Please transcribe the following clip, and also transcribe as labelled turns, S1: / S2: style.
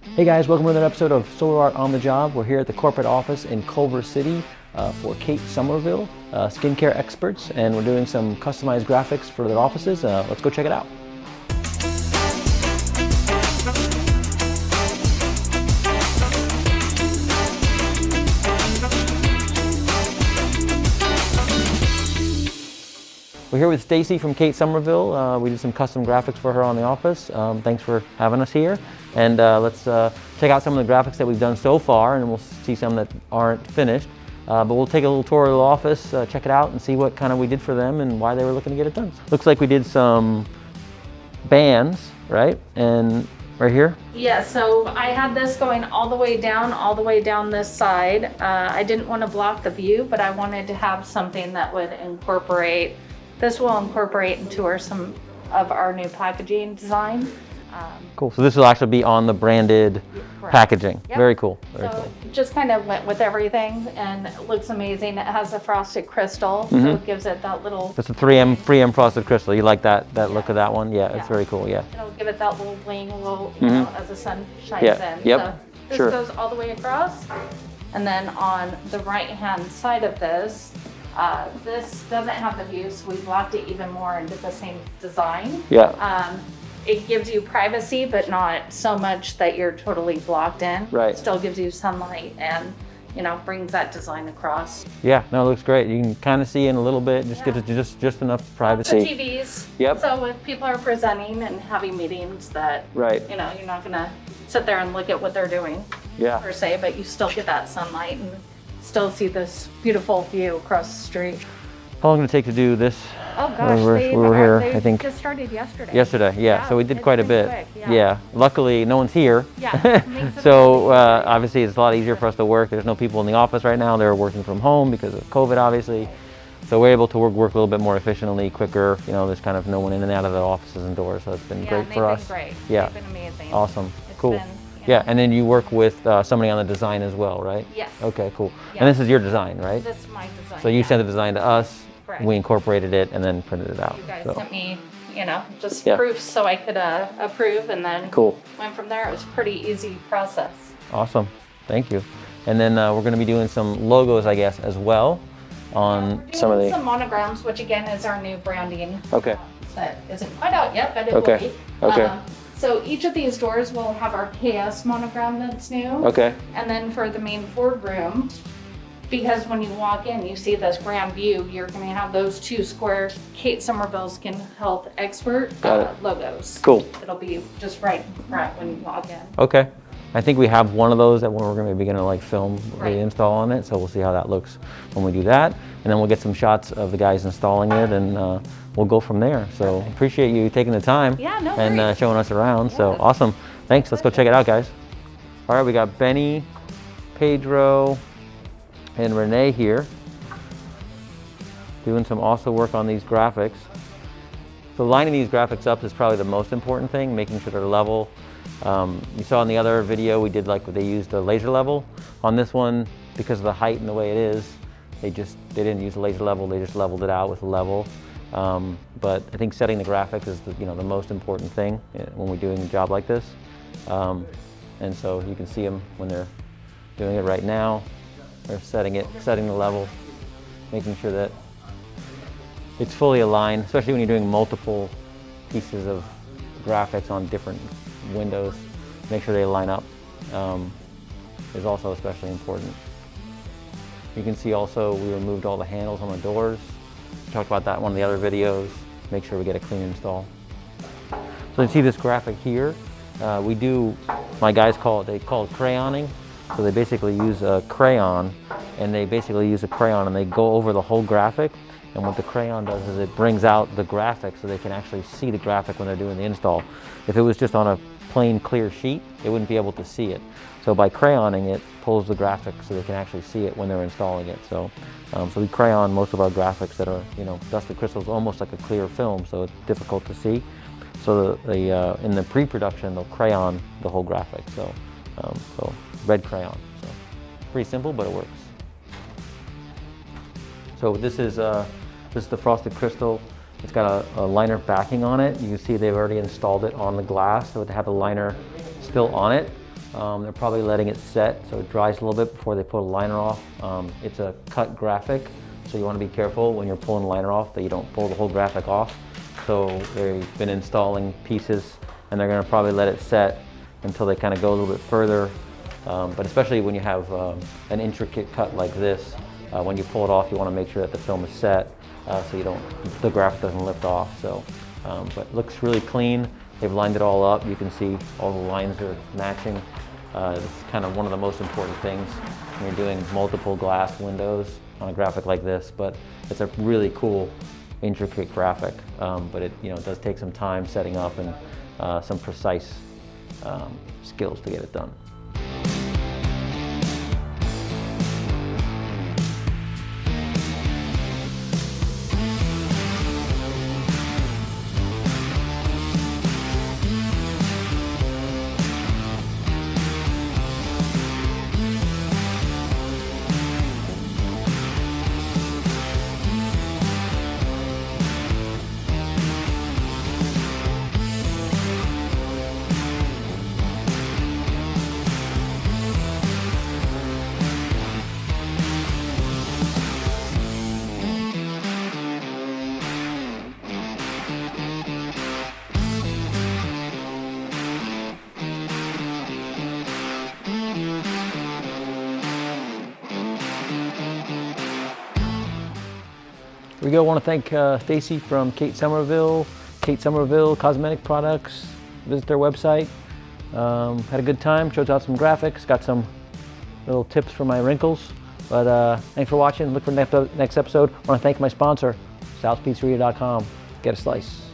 S1: Hey guys, welcome to another episode of Solar Art on the Job. We're here at the corporate office in Culver City for Kate Somerville, skincare experts, and we're doing some customized graphics for their offices. Let's go check it out. We're here with Stacy from Kate Somerville. We did some custom graphics for her on the office. Thanks for having us here. And let's check out some of the graphics that we've done so far, and we'll see some that aren't finished. But we'll take a little tour of the office, check it out, and see what kind of we did for them and why they were looking to get it done. Looks like we did some bands, right? And right here?
S2: Yeah, so I had this going all the way down this side. I didn't want to block the view, but I wanted to have something that would incorporate. This will incorporate into some of our new packaging design.
S1: Cool, so this will actually be on the branded packaging. Yep. Very cool, very cool.
S2: Just kind of went with everything and it looks amazing. It has a frosted crystal, so it gives it that little...
S1: It's a 3M frosted crystal. You like that look of that one? Yeah, it's very cool, yeah.
S2: It'll give it that little bling, you know, as the sun shines in.
S1: Yep.
S2: So this goes all the way across. And then on the right-hand side of this, this doesn't have the view, so we blocked it even more and did the same design.
S1: Yeah.
S2: It gives you privacy, but not so much that you're totally blocked in.
S1: Right.
S2: It still gives you sunlight and, you know, brings that design across.
S1: Yeah, no, it looks great. You can kind of see in a little bit, just get just enough privacy.
S2: The TVs.
S1: Yep.
S2: So if people are presenting and having meetings that, you know, you're not gonna sit there and look at what they're doing.
S1: Yeah.
S2: Per se, but you still get that sunlight and still see this beautiful view across the street.
S1: How long did it take to do this?
S2: Oh gosh,
S1: we were here, I think.
S2: Just started yesterday.
S1: Yesterday, yeah. So we did quite a bit.
S2: Quick,
S1: yeah. Luckily, no one's here.
S2: Yeah.
S1: So obviously, it's a lot easier for us to work. There's no people in the office right now. They're working from home because of COVID, obviously. So we're able to work a little bit more efficiently, quicker. You know, there's kind of no one in and out of the offices and doors, so it's been great for us.
S2: Great.
S1: Yeah.
S2: They've been amazing.
S1: Awesome. Cool. Yeah, and then you work with somebody on the design as well, right?
S2: Yes.
S1: Okay, cool.
S2: Yeah.
S1: And this is your design, right?
S2: This is my design.
S1: So you sent the design to us.
S2: Correct.
S1: We incorporated it and then printed it out.
S2: You guys sent me, you know, just proofs so I could approve, and then went from there. It was a pretty easy process.
S1: Awesome. Thank you. And then we're going to be doing some logos, I guess, as well on some of the...
S2: some monograms, which again is our new branding.
S1: Okay.
S2: That isn't quite out yet, but it will be.
S1: Okay.
S2: So each of these doors will have our KS monogram that's new.
S1: Okay.
S2: And then for the main Ford room, because when you walk in, you see this grand view, you're going to have those two square Kate Somerville Skin Health Expert logos.
S1: Cool.
S2: It'll be just right in front when you walk in.
S1: Okay. I think we have one of those that we're going to begin to film the install on it, so we'll see how that looks when we do that. And then we'll get some shots of the guys installing it, and we'll go from there. So appreciate you taking the time and showing us around. Yes. So awesome. Thanks. Let's go check it out, guys. All right, we got Benny, Pedro, and Renee here doing some awesome work on these graphics. So lining these graphics up is probably the most important thing, making sure they're level. You saw in the other video we did they used a laser level. On this one, because of the height and the way it is, they didn't use a laser level, they just leveled it out with a level. But I think setting the graphics is the most important thing when we're doing a job like this. And so you can see them when they're doing it right now. They're setting the level, making sure that it's fully aligned, especially when you're doing multiple pieces of graphics on different windows. Make sure they line up is also especially important. You can see also we removed all the handles on the doors. We talked about that in one of the other videos. Make sure we get a clean install. So you see this graphic here. My guys call it crayoning. So they basically use a crayon, and they go over the whole graphic. And what the crayon does is it brings out the graphic so they can actually see the graphic when they're doing the install. If it was just on a plain clear sheet, they wouldn't be able to see it. So by crayoning it, pulls the graphic so they can actually see it when they're installing it. So we crayon most of our graphics that are, dusted crystals, almost like a clear film, so it's difficult to see. So in the pre-production, they'll crayon the whole graphic. So red crayon. So pretty simple, but it works. So this is the frosted crystal. It's got a liner backing on it. You can see they've already installed it on the glass, so to have the liner still on it. They're probably letting it set so it dries a little bit before they put a liner off. It's a cut graphic, so you want to be careful when you're pulling the liner off that you don't pull the whole graphic off. So they've been installing pieces and they're going to probably let it set until they kind of go a little bit further. But especially when you have an intricate cut like this, when you pull it off, you want to make sure that the film is set so the graphic doesn't lift off. So, but it looks really clean. They've lined it all up. You can see all the lines are matching. It's kind of one of the most important things when you're doing multiple glass windows on a graphic like this. But it's a really cool, intricate graphic. But it does take some time setting up and some precise skills to get it done. Here we go. I want to thank Stacy from Kate Somerville Cosmetic Products. Visit their website. Had a good time. Showed out some graphics. Got some little tips for my wrinkles. But thanks for watching. Look for the next episode. I want to thank my sponsor, southpizzeria.com. Get a slice.